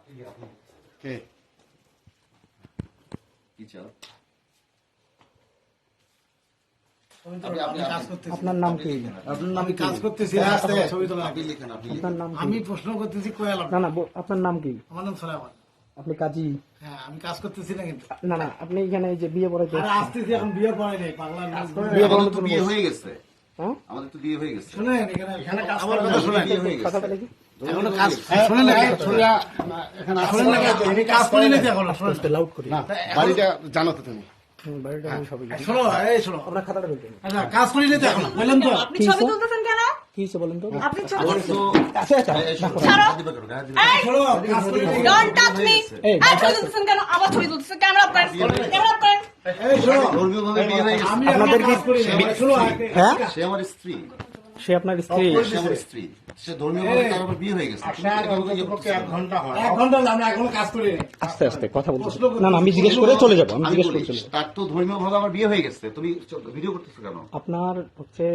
কে কি চাও? আপনার নাম কি? আপনার নাম কাজ করতেছি ছবি তোলা আপনি লিখেন আপনার নাম আমি প্রশ্ন করতেছি কোয়াল না না আপনার নাম কি? আমার নাম সোলাইমান। আপনি কাজী? হ্যাঁ আমি কাজ করতেছি না কিন্তু না না আপনি এখানে যে বিয়ে পড়াইতে আরে আসতেছি এখন বিয়ে পড়ে নাই পাগলা নাচ করে বিয়ে আমাদের পড়ানোর তো জন্য বিয়ে হয়ে গেছে, হ্যাঁ আমাদের তো বিয়ে হয়ে গেছে। শুনেন এখানে কাজ আমার করেন কথা না, শুনেন বিয়ে হয়ে গেছে। কথাটা দেখি এখনো কাজ শুনেন না এখানে শুনেন না এখানে কাজ করে নিতে এখনো শুনেন লাউড করি বাড়িটা জানো তো তুমি? বাড়িটা আমি সবই জানি। শোনো এই শোনো আপনার খাতাটা বলতেন আচ্ছা কাজ করে নিতে এখনো বললাম তো আপনি ছবি তুলতেছেন কেন? কি হয়েছে বলেন তো? আপনি ছবি আমার তো আচ্ছা আচ্ছা দেখো। ছাড়ো। দিবা করো, গায়ে দিবা। এই, শোনো কাজ করে নিতে don't touch me! এই, এই, ছবি তুলতেছেন কেন? আবার ছবি তুলতেছেন, ক্যামেরা অফ করেন, ক্যামেরা অফ করেন। এই শোনো ধর্মীয়ভাবে বিয়ে হয়ে গেছে। আমি আপনাদের কি কাজ করি না শোনো হ্যাঁ সে আমার স্ত্রী, সে আপনার স্ত্রী? সে আমার স্ত্রী, সে ধর্মীয়ভাবে তার আবার বিয়ে হয়ে গেছে। এক ঘন্টা হয়। 1 ঘন্টা হলো, আমি এখনো কাজ করি না আস্তে আস্তে কথা বলতেছি না না আমি জিজ্ঞেস করে চলে যাবো আমি আমি জিজ্ঞেস বলি, করে চলে যাবো। তার তো ধর্মীয়ভাবে আমার বিয়ে হয়ে গেছে, তুমি ভিডিও করতেছো কেন? আপনার হচ্ছে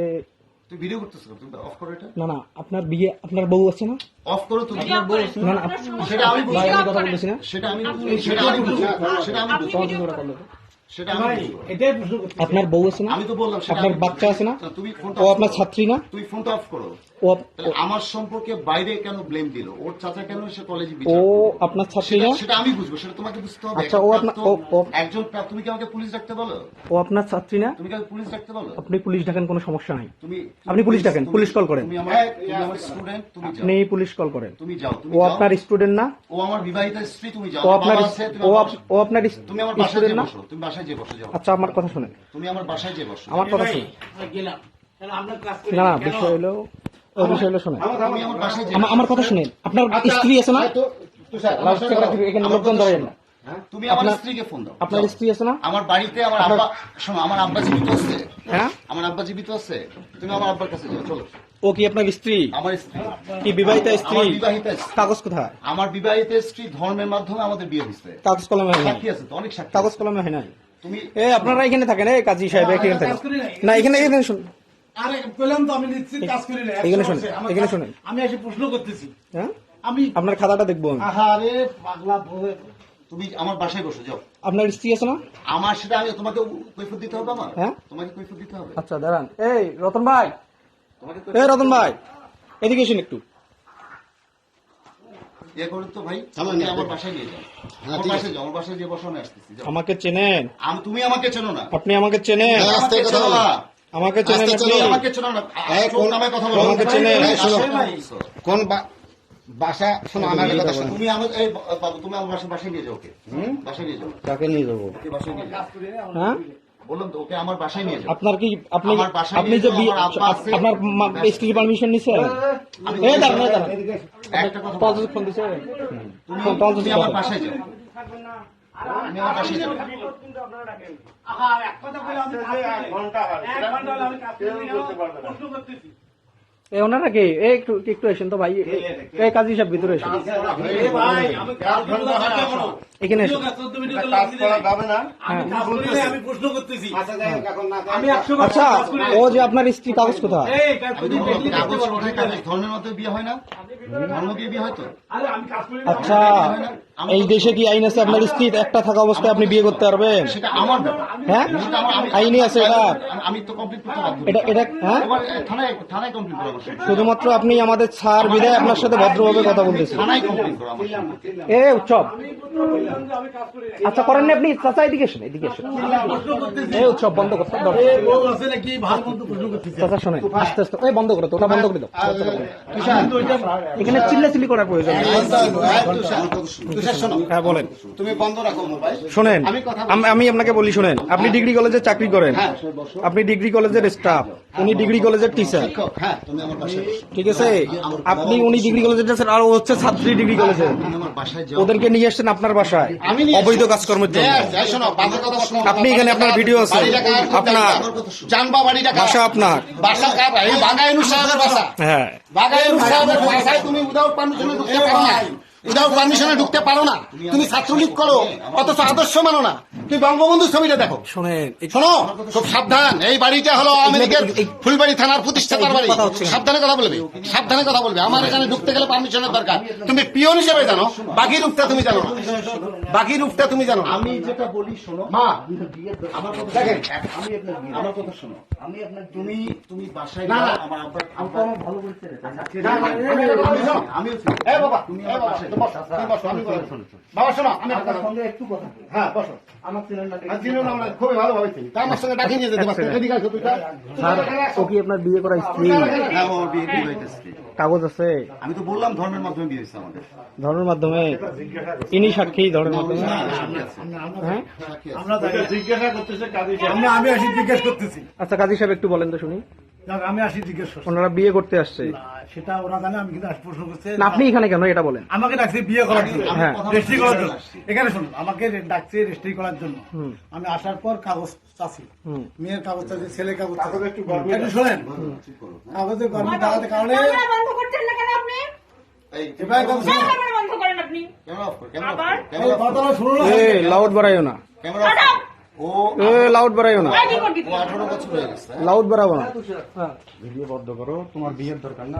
তুমি ভিডিও করতেছো কেন? তুমি অফ করো এটা, না না আপনার বিয়ে আপনার বউ আছে না? অফ করো তুমি। ভিডিও অফ করেন। না না সেটা আমি ভাই বুঝি, আমি কথা বলতেছি না সেটা আমি বুঝি, সেটা আমি বুঝি, সেটা আমি বুঝি, আপনি ভিডিও করেন। সেটা আমি ভাই বুঝি। এটাই প্রশ্ন করতেছি আপনার বউ আছে না? আমি তো বললাম সেটা আপনার আমি বাচ্চা আছে না? তুমি ফোনটা ও off আপনার করো। ছাত্রী না? তুমি ফোনটা অফ করো। ও তাহলে আমার সম্পর্কে বাইরে কেন ব্লেম দিল? ওর চাচা কেন সে কলেজে ও বিচার করলো? আপনার ছাত্রী না? সেটা আমি বুঝবো, সেটা তোমাকে বুঝতে হবে। আচ্ছা, ও আপনার- ও- একজন তুমি কি আমাকে পুলিশ ডাকতে বলো? ও আপনার ছাত্রী না? তুমি কি আমাকে পুলিশ ডাকতে বলো? আপনি পুলিশ ডাকেন, কোনো সমস্যা নাই। তুমি আপনি পুলিশ ডাকেন, তুমি- পুলিশ কল করেন। তুমি আমার স্টুডেন্ট, তুমি যাও, আপনি পুলিশ কল করেন। তুমি যাও, তুমি ও যাও। আপনার স্টুডেন্ট না? ও আমার বিবাহিত স্ত্রী, তুমি যাও। ও আমার আপনার বাবা আছে, তুমি ও আমার আপ- বাসায়- ও আপনার তুমি আমার বাসায় স্টুডেন্ট যে না? বসো, তুমি বাসায় যে বসো, যাও। আচ্ছা আমার কথা শুনেন, তুমি আমার বাসায় যে বসো। আমার কথা ভাই, শুনেন। আমি গেলাম কেন আমরা কাজ করি না না কেন? বিষয় হলো ওই বিষয় হলো শোনেন, তুমি আমার বাসায় যে আমার কথা শুনেন। আপনার স্ত্রী আছে না? লাউডস্পিকার এখানে লোকজন দাঁড়িয়ে না। তুমি আমার আপনার- স্ত্রীকে ফোন দাও। আপনার যাও। স্ত্রী আছে না? আমার বাড়িতে আমার আব্বা, শোনো, আমার আব্বা জীবিত আছে, হ্যাঁ আমার আব্বা জীবিত আছে, তুমি আমার আব্বার কাছে যাও, চলো। ও কি আপনার স্ত্রী? আমার স্ত্রী, কি বিবাহিতা স্ত্রী? আমার বিবাহিত স্ত্রী। কাগজ কোথায়? আমার বিবাহিত স্ত্রী ধর্মের মাধ্যমে আমাদের বিয়ে হয়েছে। কাগজ কলমে হয় নাই। সাক্ষী আছে তো, অনেক সাক্ষী কাগজ আছে। কলমে হয় নাই। তুমি এ আপনারা এখানে থাকেন, এই কাজী সাহেব এখানে থাকেন। কাজ করি না। না এখানে এখানে শুনুন। আরে বললাম তো আমি নিশ্চিত কাজ করি না এখানে 100% শোনেন, আমার এখানে কাজ- শোনেন। আমি এসে প্রশ্ন করতেছি হ্যাঁ আমি আপনার খাতাটা দেখবো আমি। আহারে পাগলা বলে তুমি আমার বাসায় বসো, যাও। আপনার স্ত্রী আছে না? আমার সেটা আমি তোমাকে কৈফিয়ত দিতে হবে, আমার হ্যাঁ? তোমাকে কৈফিয়ত দিতে হবে, আচ্ছা দাঁড়ান। এই রতন ভাই, তোমাকে এই রতন ভাই এদিকে এসেন একটু। ইয়ে করুন তো ভাই, আমার তুমি না, আমার বাসায় নিয়ে যাও। হ্যাঁ, আমার ঠিক বাসায় যাও, আমার বাসায় যে বসো, আমি আসতেছি, যাও। আমাকে চেনেন? তুমি আমাকে চেনো না, আপনি আমাকে চেনেন? হ্যাঁ, আমাকে আস্তে চেনো কথা না, আমাকে চেনেন আস্তে আপনি? চলো, আমাকে চেনো না। এই, কোন নামে কথা বলো? আমাকে চেনেন? এই, শোনো। ভাই, কোন বাসা শোনো আমার কথা শোনো। তুমি আমার এই বাবু, তুমি আমার বাসায় নিয়ে যাও, ওকে বাসায় নিয়ে যাও, কাকে নিয়ে যাবো? ওকে বাসায় নিয়ে যাও। হ্যাঁ বললাম তো, ওকে আমার বাসায় নিয়ে যাও। আপনার কি আপনি আমার বাসায় আপনি নিয়ে যে যাও, বিয়ে- আমার আব্বা আছে। আপনার স্ত্রী পারমিশন নিছেন? এই দাঁড়ান এই দাঁড়ান। একটা কথা বলো। পাঁচ ফোন দিছে। তুমি আমার বাসায় যাও, তুমি আমার বাসায় যাও। আহার এক কথা বলে আমি কাজ করি না। 1 ঘন্টা হলো আমি কাজ করি না প্রশ্ন করতেছি এই ওনারা কি এই একটু একটু এসেন তো ভাই। এই কাজী সাহেব ভিতরে এসেন, এই ভাই আমি কাজ করি না কেন এখানে এসেন। ভিডিও কাজ 14 ভিডিও করে লাগিয়ে দিলে যাবে না। আমি কাজ করি না আমি প্রশ্ন করতেছি আচ্ছা যাই হোক, এখন না আমি 100 আচ্ছা কাজ করি না ও যে আপনার স্ত্রী কাগজ কোথায়? এই কাজ আমি করি তো বললাম, কাগজ কোথায়? কাগজ ধর্মের মধ্যে বিয়ে হয় না, ধর্ম দিয়ে বিয়ে হয় তো। আরে আমি কাজ করি না আচ্ছা এই দেশে কি আইন আছে আপনার স্ত্রী একটা থাকা অবস্থায় আপনি বিয়ে করতে পারবেন? সেটা আমার ব্যাপার, হ্যাঁ সেটা আইনি আছে এটা। আমি তো কমপ্লিট করতে পারবো না। এটা এটা হ্যাঁ এবার থানায় থানায় কমপ্লিট করো আমার সাথে। শুধুমাত্র আপনি আমাদের স্যার বিদায় আপনার সাথে ভদ্রভাবে কথা বলতেছি। থানায় কমপ্লিট করো আমার সাথে। এ উৎসব বললাম যে আমি কাজ করি না আচ্ছা করেন না আপনি? চাচা এদিকে এসেন, এদিকে এসেন। প্রশ্ন করতেছি এই উৎসব বন্ধ করতে দাও। এই বউ আছে নাকি ভালো মন্দ প্রশ্ন করতেছি চাচা শোনেন আস্তে আস্তে। এই বন্ধ করো তো, ওটা বন্ধ করে দাও। এখানে চিল্লাচিল্লি করার প্রয়োজন নেই। তুষার শোনো, হ্যাঁ বলেন। তুমি বন্ধ রাখো মোবাইল। শোনেন আমি কথা আমি আপনাকে বলি শোনেন, আপনি ডিগ্রি কলেজে চাকরি করেন, আপনি ডিগ্রি কলেজের স্টাফ, উনি ডিগ্রি কলেজের টিচার, শিক্ষক, হ্যাঁ তুমি আমার বাসায় বসো। ঠিক আছে? আপনি উনি ডিগ্রি কলেজের টিচার আর ও হচ্ছে ছাত্রী ডিগ্রি কলেজে। তুমি আমার বাসায় যাও। ওদেরকে নিয়ে আসছেন আপনার বাসায় আমি নিয়ে অবৈধ আসছি। কাজকর্মের জন্য। যাই শোনো, বাজে কথা শোনো। আপনি এখানে আপনার ভিডিও আছে, বাড়িটা কার? আপনার জানবা বাড়িটা কার? বাসা আপনার। বাসা কার? এই বাগাইনু সাহেবের বাসা। হ্যাঁ বাগাইনু সাহেবের বাসায় তুমি উইদাউট পারমিশনে ঢুকতে পারো না। উইদাউট পারমিশনে ঢুকতে পারো না। তুমি ছাত্রলীগ করো, অথচ আদর্শ মানো না। তুমি বঙ্গবন্ধুর ছবিটা দেখো। শোনেন শোনো, খুব সাবধান। এই বাড়িটা হলো আওয়ামী লীগের ফুলবাড়ি থানার প্রতিষ্ঠাতার বাড়ি। সাবধানে কথা বলবে, সাবধানে কথা বলবে। আমার এখানে ঢুকতে গেলে পারমিশনের দরকার। তুমি পিয়ন হিসেবে জানো, বাকি রূপটা তুমি জানো না। বাকি রূপটা তুমি জানো না। আমি যেটা বলি শোনো, মা, আমার কথা দেখেন, আমি আপনার আমার কথা শোনো, আমি আপনার তুমি বাসায় না, যাও, না। আমার আব্বা আব্বা আমার ভালো বলছে রে, না, না, আমি একটা কথা বলি, শোনো। আমিও এই বাবা, তুমি এই আমার বাবা, বাসায় তুমি বসো, তুমি বসো, আমি বলছি। বাবা শোনো, আমি একটা আপনার কথা বলি। সঙ্গে একটু কথা বলি। হ্যাঁ, বসো। আমার ছেলের না আর চিনো না, আমরা খুবই ভালোভাবে চিনি। তা আমার সঙ্গে ডাকিয়ে নিয়ে যেতে পারতো। এদিকে আসো, তুইটা। স্যার ও কি আপনার বিয়ে করা স্ত্রী? হ্যাঁ, ও বিয়ে কি হইতেছে? কাগজ আছে আমি তো বললাম ধর্মের মাধ্যমে বিয়ে হয়েছে আমাদের। ধর্মের মাধ্যমে? ইনি সাক্ষী ধর্মের মাধ্যমে? হ্যাঁ আমরা জিজ্ঞাসা করতেছে কাজী সাহেব। আমি আসি জিজ্ঞেস করতেছি। আচ্ছা কাজী সাহেব একটু বলেন তো শুনি। আমি আসি জিজ্ঞেস করছি। ওনারা বিয়ে করতে আসছে, সেটা ওরা জানে, আমি কিন্তু প্রশ্ন করছে। না আপনি এখানে কেন এটা বলেন? আমাকে ডাকছে বিয়ে করার জন্য, হ্যাঁ। রেজিস্ট্রি করার জন্য। এখানে শুনুন, আমাকে ডাকছে রেজিস্ট্রি করার জন্য। হুম। আমি আসার পর কাগজ চাচ্ছি, হুম। মেয়ের কাগজ চাচ্ছি, ছেলের কাগজ চাচ্ছি। একটু শোনেন, কাগজে গর্ভে দাঁড়াতে কারণে ক্যামেরা বন্ধ করছেন না কেন আপনি? এবার কাগজ কেন ক্যামেরা বন্ধ করেন আপনি? আবার? কথাটা শুনুন। এ লাউড বাড়াইও না, আচ্ছা, এ লাউড বাড়াইও না, কি করবি? 18 বছর হয়ে গেছে। লাউড বাড়াবো না। ভিডিও বন্ধ করো, তোমার বিয়ের দরকার না।